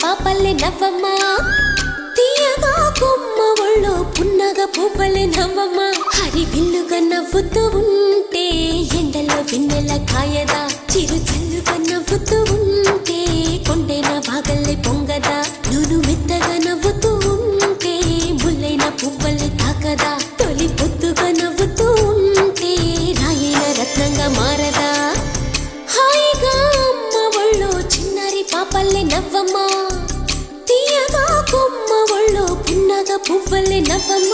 పాపల్లె నవ్వమ్మ తీయగా కొమ్మ ఒళ్ళో పున్నగ పువ్వలే నవ్వమ్మ హరి విల్లుగా నవ్వుతూ ఉంటే ఎండలో వెన్నెల కాయదా చిరు చల్లుగా నవ్వుతూ ఉంటే కొండైన వాగల్లే పొంగదా నూను మెత్తగా నవ్వుతూ ఉంటే ముల్లైన పువ్వలే తాకదా తొలి పొద్దుగా నవ్వుతూ ఉంటే రాయైన రత్నంగా మారదా హాయిగా అమ్మ ఒళ్ళో చిన్నారి పాపల్లె నవ్వమ్మ తీయగా కొమ్మ ఒళ్ళో పున్నగ పువ్వలే నవ్వమ్మ